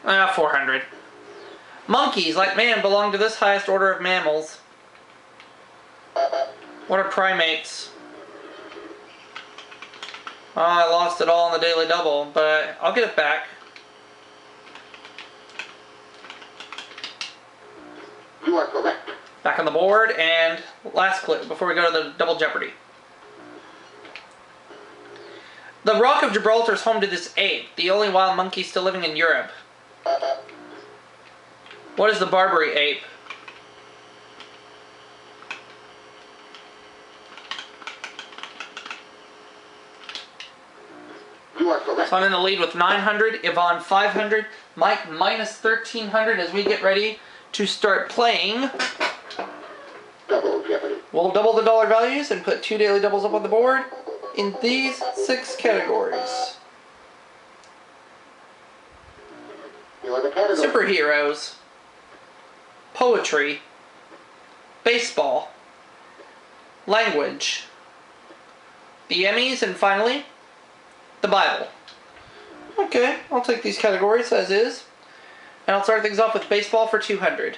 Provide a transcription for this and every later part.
400. Monkeys, like man, belong to this highest order of mammals. What are primates? Oh, I lost it all in the daily double, but I'll get it back. You are correct. Back on the board, and last clip before we go to the double Jeopardy. The Rock of Gibraltar is home to this ape, the only wild monkey still living in Europe. What is the Barbary ape? You are correct. So I'm in the lead with 900, Yvonne 500, Mike minus 1300 as we get ready to start playing. Double Jeopardy. We'll double the dollar values and put 2 daily doubles up on the board in these 6 categories. You are the category. Superheroes, poetry, baseball, language, the Emmys, and finally, the Bible. Okay, I'll take these categories as is. And I'll start things off with baseball for 200.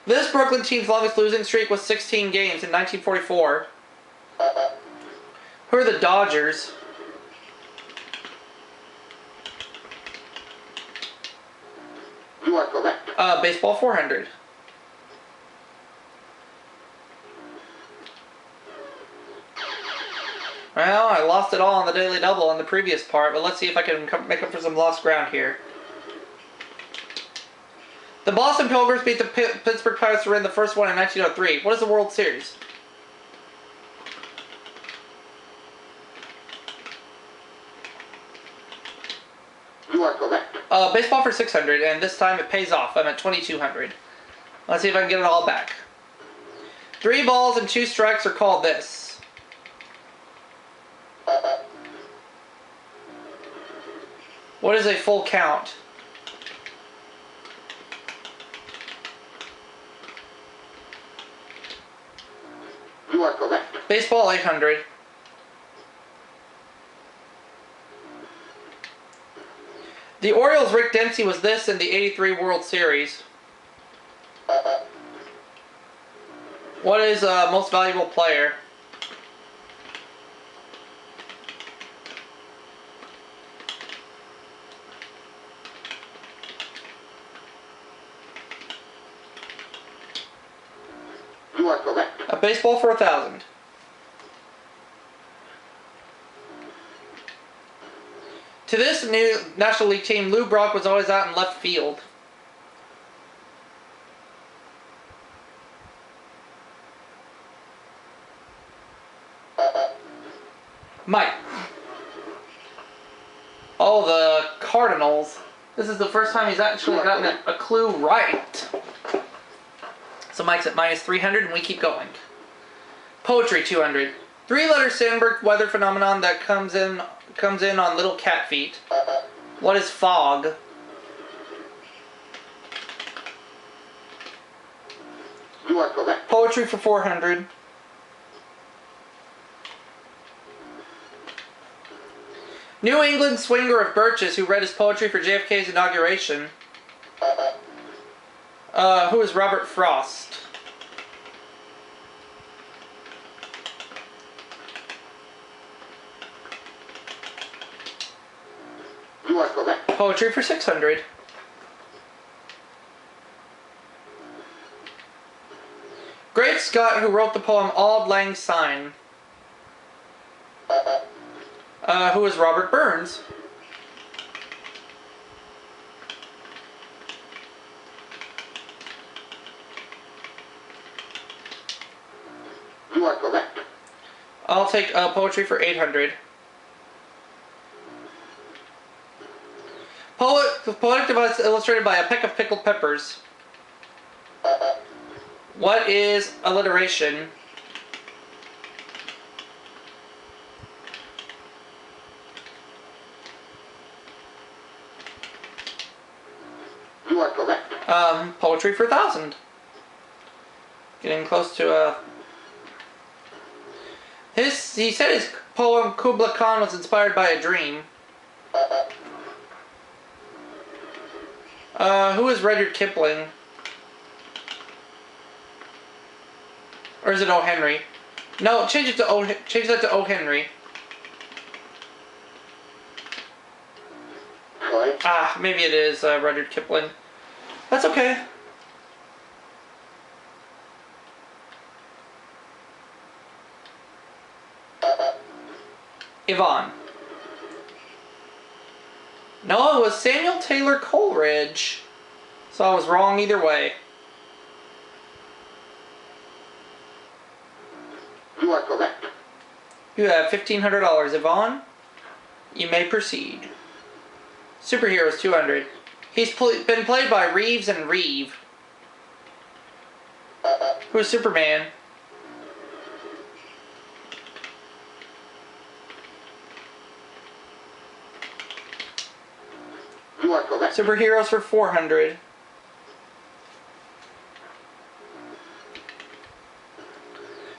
This Brooklyn team's longest losing streak was 16 games in 1944. Who are the Dodgers? You are correct. Baseball 400. Well, I lost it all on the daily double in the previous part, but let's see if I can make up for some lost ground here. The Boston Pilgrims beat the Pittsburgh Pirates to win the first one in 1903. What is the World Series? You are correct. Baseball for 600, and this time it pays off. I'm at 2,200. Let's see if I can get it all back. 3 balls and 2 strikes are called this. What is a full count? You are correct. Baseball 800. The Orioles' Rick Dempsey was this in the '83 World Series. What is most valuable player? You are correct. A baseball for 1,000. To this new National League team, Lou Brock was always out in left field. Mike. Oh, the Cardinals. This is the first time he's actually gotten a clue right. So Mike's at minus 300 and we keep going. Poetry 200. 3-letter Sandberg weather phenomenon that comes in on little cat feet. What is fog? You are correct. Poetry for 400. New England swinger of Birches who read his poetry for JFK's inauguration. Who is Robert Frost? You are correct. Poetry for 600. Great Scott who wrote the poem Auld Lang Syne. Who is Robert Burns? You are correct. I'll take poetry for 800. Poetic device illustrated by a peck of pickled peppers. What is alliteration? You are correct. Poetry for 1,000. Getting close to he said his poem Kubla Khan was inspired by a dream. Who is Rudyard Kipling? Or is it O. Henry? No, change it to change that to O. Henry. Sorry. Ah, maybe it is Rudyard Kipling. That's okay. Yvonne. No, it was Samuel Taylor Coleridge. So I was wrong either way. You are correct. You have $1,500, Yvonne. You may proceed. Superheroes, 200. He's been played by Reeves and Reeve. Who's Superman? You are correct. Superheroes for 400.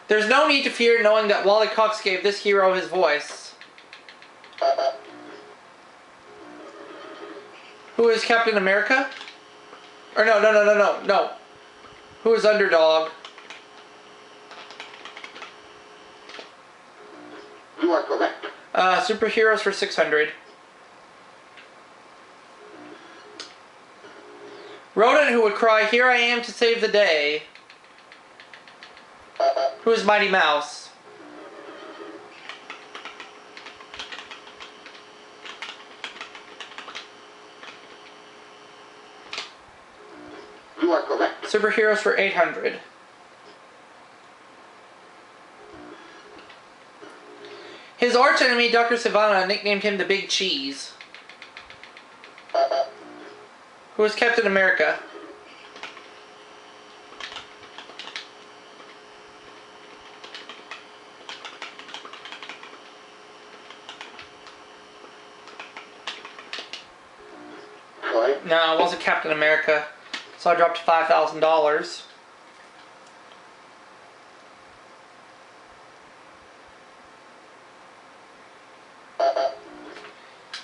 There's no need to fear knowing that Wally Cox gave this hero his voice. Who is Captain America? Or no. Who is Underdog? You are correct. Superheroes for 600. Rodent who would cry, "Here I am to save the day." Who is Mighty Mouse? You are correct. Superheroes for 800. His archenemy, Dr. Sivana, nicknamed him the Big Cheese. Who is Captain America? Sorry. No, it wasn't Captain America. So I dropped to $5,000.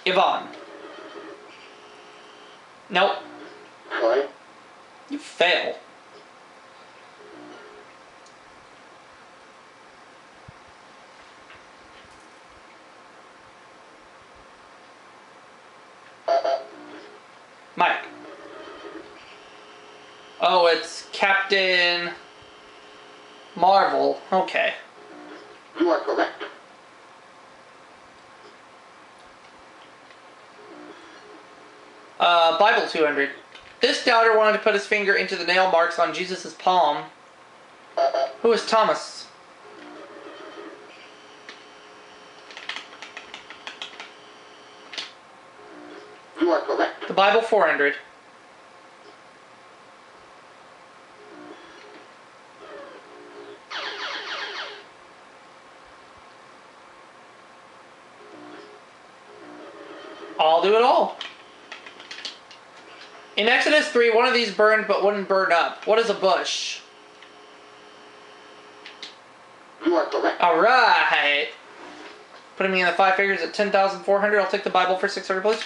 Yvonne. Nope. Sorry. You fail. Mike. Oh, it's Captain Marvel. Okay. You are correct. Bible 200. This doubter wanted to put his finger into the nail marks on Jesus' palm. Who is Thomas? You are correct. The Bible 400. I'll do it all. In Exodus 3, one of these burned but wouldn't burn up. What is a bush? You are correct. Alright. Putting me in the five figures at 10,400. I'll take the Bible for 600, please.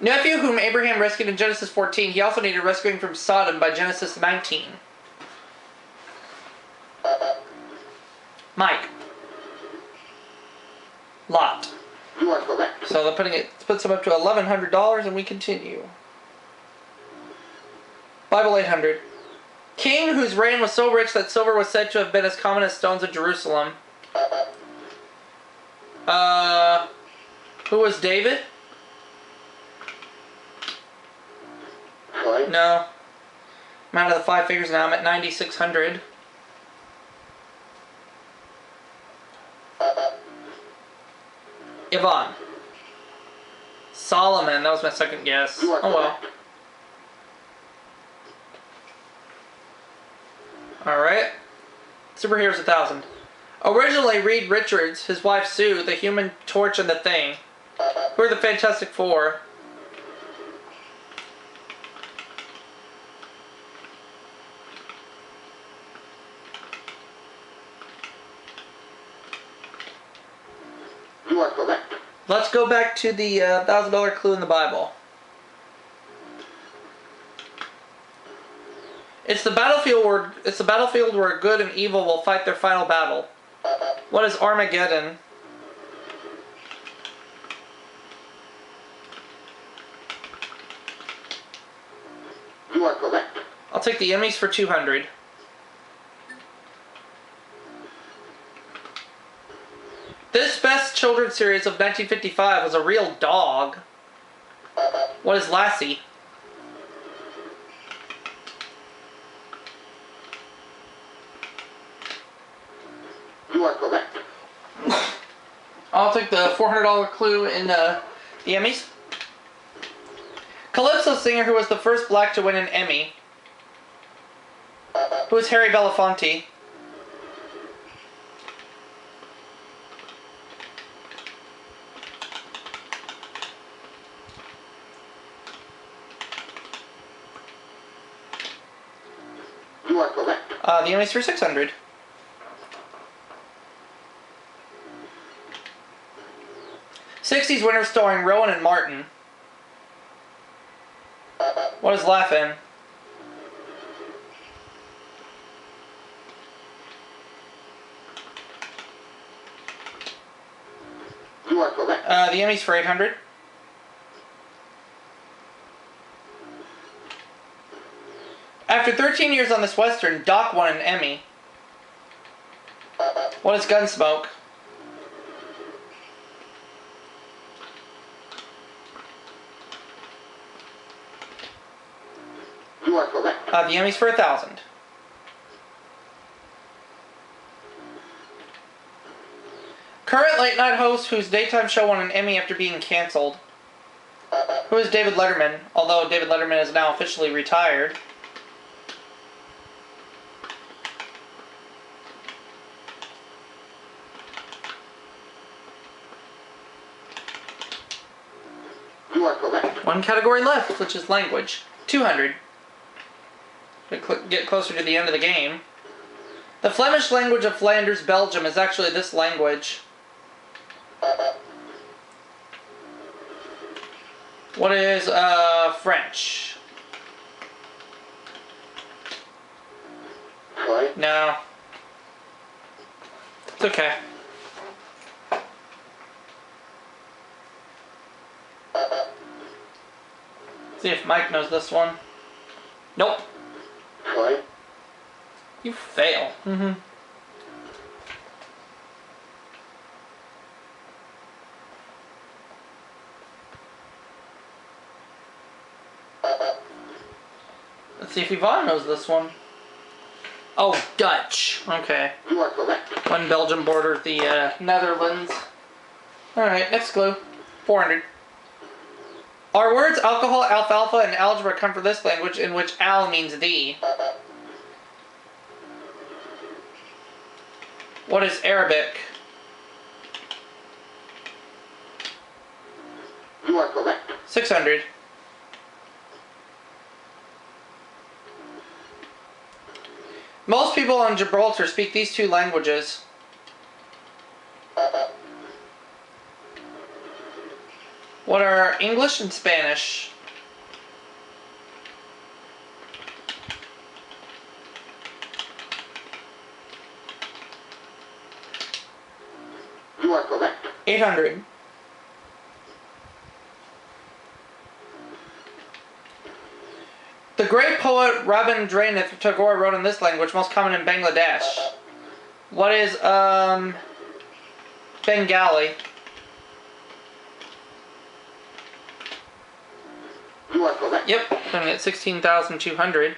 Nephew whom Abraham rescued in Genesis 14. He also needed rescuing from Sodom by Genesis 19. Mike. Lot. You are correct. So they're puts him up to $1,100 and we continue. Bible 800. King whose reign was so rich that silver was said to have been as common as stones in Jerusalem. Who was David? Sorry. No. I'm out of the five figures now. I'm at 9,600. Yvonne. Solomon. That was my second guess. You are Oh well. correct. Alright. Superheroes 1,000. Originally Reed Richards, his wife Sue, the Human Torch, and the Thing. Who are the Fantastic Four? You are correct. Let's go back to the $1,000 clue in the Bible. It's the battlefield where good and evil will fight their final battle. What is Armageddon? You are correct. I'll take the Emmys for 200. This best children's series of 1955 was a real dog. What is Lassie? You are correct. I'll take the $400 clue in the Emmys. Calypso singer who was the first black to win an Emmy. Who is Harry Belafonte? You are correct. The Emmys for 600. '60s winner starring Rowan and Martin. What is Laugh-In? You are correct. The Emmys for 800. After 13 years on this Western, Doc won an Emmy. What is Gunsmoke? You are correct. The Emmys for 1,000. Current late night host whose daytime show won an Emmy after being cancelled. Who is David Letterman? Although David Letterman is now officially retired. You are correct. One category left, which is language. 200. Get closer to the end of the game. The Flemish language of Flanders, Belgium is actually this language. What is French? Sorry. No. It's okay. See if Mike knows this one. Nope. Sorry. You fail. Let's see if Yvonne knows this one. Oh, Dutch. Okay. You are correct. When Belgium bordered the Netherlands. Alright, next clue. 400. Our words alcohol, alfalfa, and algebra come from this language in which al means the. What is Arabic? You are correct. 600. Most people on Gibraltar speak these two languages. What are English and Spanish? You are correct. 800. The great poet Rabindranath Tagore wrote in this language, most common in Bangladesh. What is, Bengali? You are correct. Yep, I'm at 16,200.